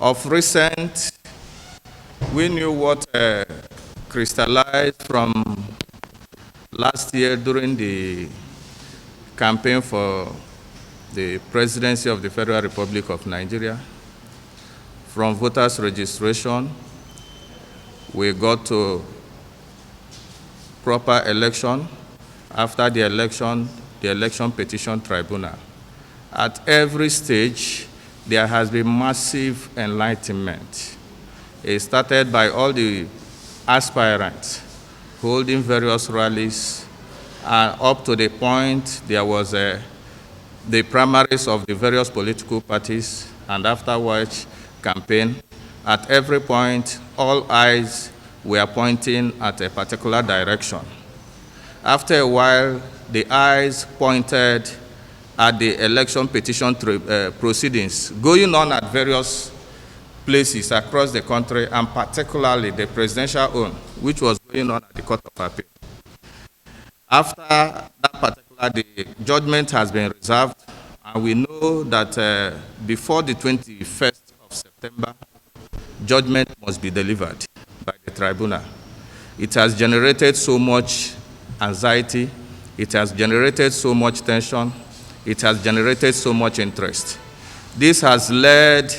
Of recent, we knew what crystallized from last year during the campaign for the presidency of the Federal Republic of Nigeria. From voters' registration, we got to proper election. After the election petition tribunal. At every stage, there has been massive enlightenment. It started by all the aspirants holding various rallies, and up to the point there was the primaries of the various political parties, and afterwards, campaign. At every point, all eyes were pointing at a particular direction. After a while, the eyes pointed at the election petition proceedings going on at various places across the country, and particularly the presidential own, which was going on at the Court of Appeal. After that particular day, judgment has been reserved, and we know that before the 21st of September, judgment must be delivered by the tribunal. It has generated so much anxiety, it has generated so much tension, it has generated so much interest. This has led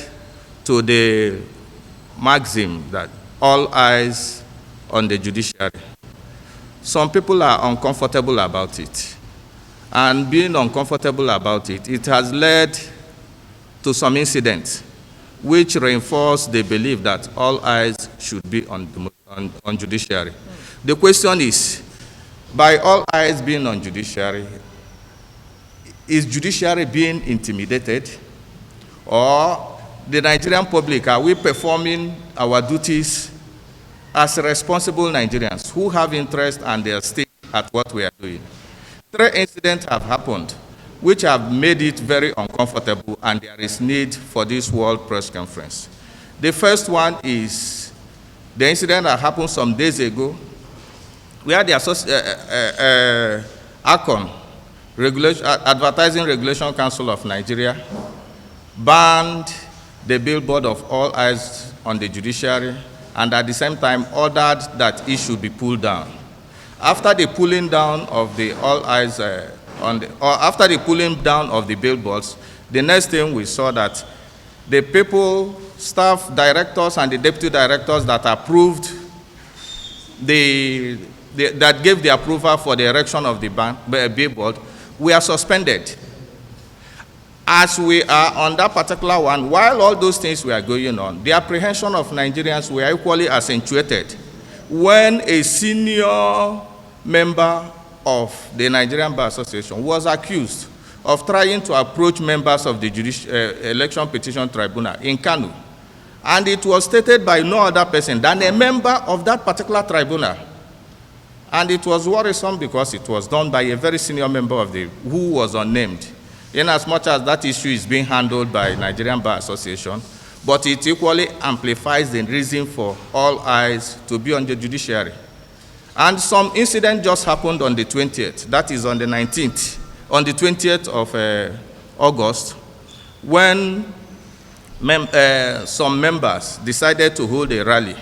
to the maxim that all eyes on the judiciary. Some people are uncomfortable about it. And being uncomfortable about it, it has led to some incidents which reinforce the belief that all eyes should be on judiciary. The question is, by all eyes being on judiciary, is judiciary being intimidated? Or the Nigerian public, are we performing our duties as responsible Nigerians who have interest and they are stake at what we are doing? 3 incidents have happened which have made it very uncomfortable, and there is need for this World Press Conference. The first one is the incident that happened some days ago, where the ACON, Advertising Regulation Council of Nigeria, banned the billboard of all eyes on the judiciary, and at the same time ordered that it should be pulled down. After the pulling down of the all eyes after the pulling down of the billboards, the next thing we saw that the people, staff, directors, and the deputy directors that approved that gave the approval for the erection of the billboard were suspended. As we are on that particular one, while all those things were going on, the apprehension of Nigerians were equally accentuated when a senior member of the Nigerian Bar Association was accused of trying to approach members of the Election Petition Tribunal in Kano. And it was stated by no other person than a member of that particular tribunal. And it was worrisome because it was done by a very senior member of who was unnamed, in as much as that issue is being handled by Nigerian Bar Association, but it equally amplifies the reason for all eyes to be on the judiciary. And some incident just happened on the 20th, that is on the 19th, on the 20th of August, when some members decided to hold a rally.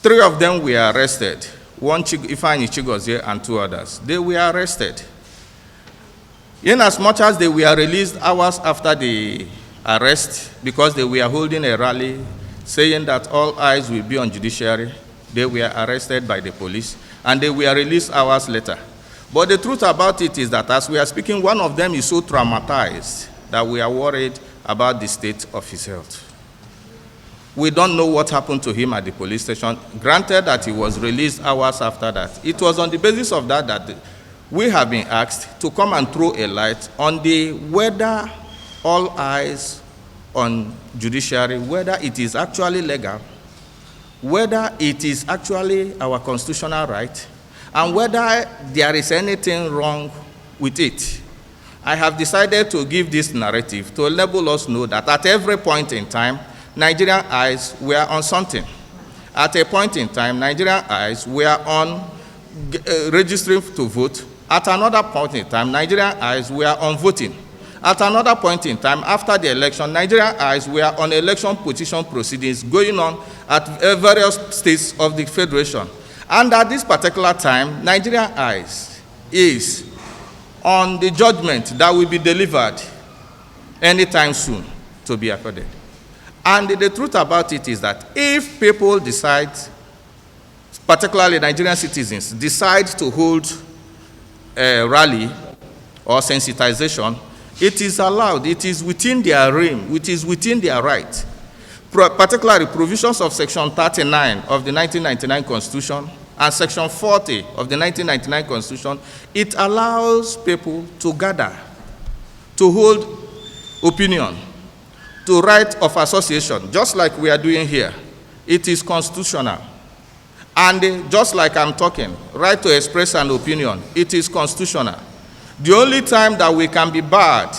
3 of them were arrested, one Ifeanyi Chigozie and 2 others. They were arrested. In as much as they were released hours after the arrest, because they were holding a rally saying that all eyes will be on judiciary, they were arrested by the police, and they were released hours later. But the truth about it is that as we are speaking, one of them is so traumatized that we are worried about the state of his health. We don't know what happened to him at the police station. Granted that he was released hours after that. It was on the basis of that we have been asked to come and throw a light on the whether all eyes on judiciary, whether it is actually legal, whether it is actually our constitutional right, and whether there is anything wrong with it. I have decided to give this narrative to enable us know that at every point in time, Nigerian eyes were on something. At a point in time, Nigerian eyes were on registering to vote. At another point in time, Nigerian eyes were on voting. At another point in time, after the election, Nigerian eyes were on election petition proceedings going on at various states of the Federation. And at this particular time, Nigerian eyes is on the judgment that will be delivered anytime soon to be accorded. And the truth about it is that if people decide, particularly Nigerian citizens, decide to hold a rally or sensitization, it is allowed, it is within their realm, it is within their right. Particularly provisions of Section 39 of the 1999 Constitution and Section 40 of the 1999 Constitution, it allows people to gather, to hold opinion, to right of association, just like we are doing here. It is constitutional. And just like I'm talking, right to express an opinion, it is constitutional. The only time that we can be barred,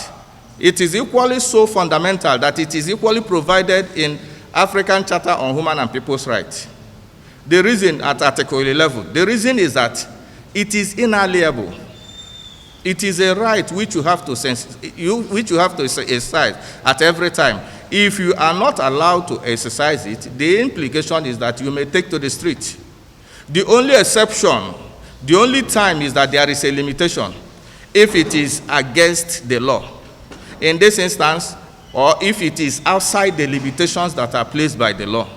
it is equally so fundamental that it is equally provided in African Charter on Human and People's Rights. The reason at Article 11, the reason is that it is inalienable. It is a right which you have to exercise at every time. If you are not allowed to exercise it, the implication is that you may take to the street. The only exception, the only time is that there is a limitation if it is against the law. In this instance, or if it is outside the limitations that are placed by the law.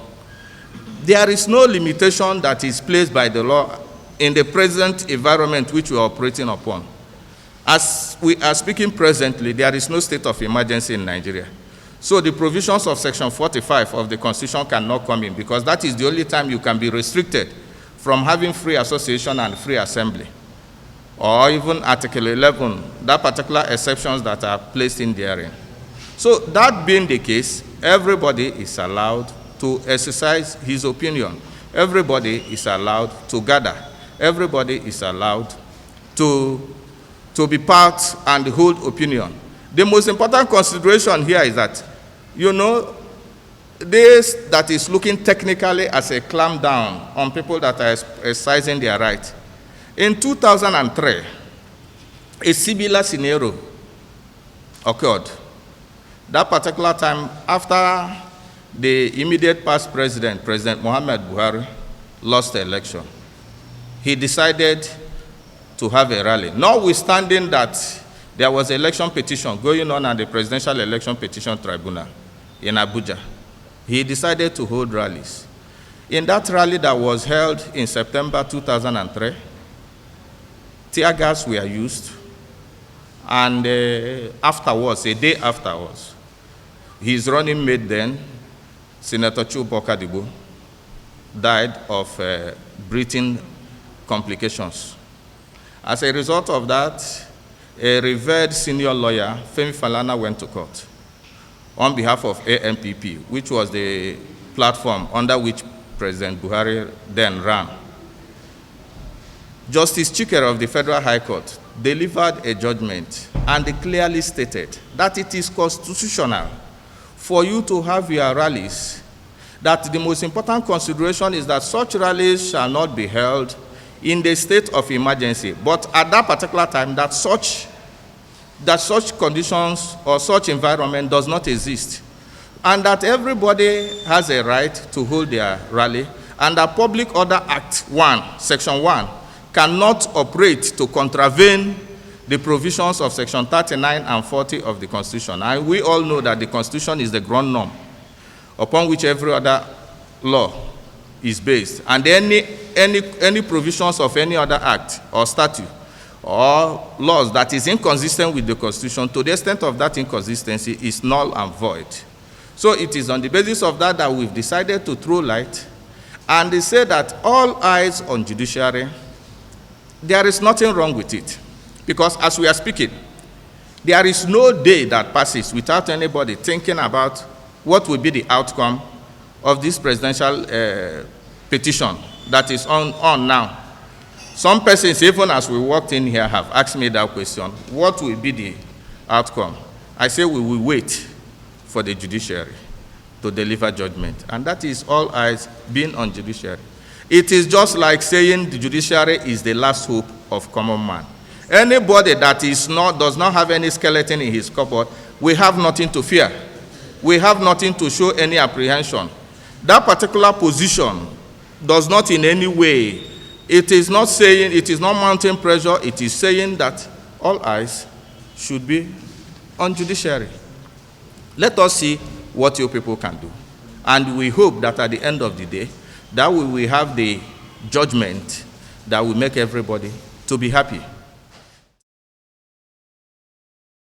There is no limitation that is placed by the law in the present environment which we are operating upon. As we are speaking presently, there is no state of emergency in Nigeria. So the provisions of Section 45 of the Constitution cannot come in, because that is the only time you can be restricted from having free association and free assembly. Or even Article 11, that particular exceptions that are placed in therein. So that being the case, everybody is allowed to exercise his opinion. Everybody is allowed to gather. Everybody is allowed to be part and hold opinion. The most important consideration here is that, you know, this that is looking technically as a clampdown on people that are exercising their right. In 2003, a similar scenario occurred. That particular time, after the immediate past president, President Muhammad Buhari, lost the election, he decided to have a rally. Notwithstanding that there was an election petition going on at the Presidential Election Petition Tribunal in Abuja, he decided to hold rallies. In that rally that was held in September 2003, tear gas were used, and afterwards, a day afterwards, his running mate then, Senator Chukwuka Dibo, died of breathing complications. As a result of that, a revered senior lawyer, Femi Falana, went to court on behalf of ANPP, which was the platform under which President Buhari then ran. Justice Chikere of the Federal High Court delivered a judgment and clearly stated that it is constitutional for you to have your rallies, that the most important consideration is that such rallies shall not be held in the state of emergency, but at that particular time that such conditions or such environment does not exist, and that everybody has a right to hold their rally, and that Public Order Act 1, Section 1, cannot operate to contravene the provisions of Section 39 and 40 of the Constitution. And we all know that the Constitution is the ground norm upon which every other law is based. And any provisions of any other act or statute or laws that is inconsistent with the Constitution, to the extent of that inconsistency, is null and void. So it is on the basis of that that we've decided to throw light, and they say that all eyes on judiciary. There is nothing wrong with it, because as we are speaking, there is no day that passes without anybody thinking about what will be the outcome of this presidential petition that is on now. Some persons, even as we walked in here, have asked me that question: what will be the outcome? I say we will wait for the judiciary to deliver judgment, and that is all eyes being on judiciary. It is just like saying the judiciary is the last hope of common man. Anybody that does not have any skeleton in his cupboard, we have nothing to fear. We have nothing to show any apprehension. That particular position does not in any way, it is not mounting pressure, it is saying that all eyes should be on judiciary. Let us see what you people can do. And we hope that at the end of the day, that we will have the judgment that will make everybody to be happy.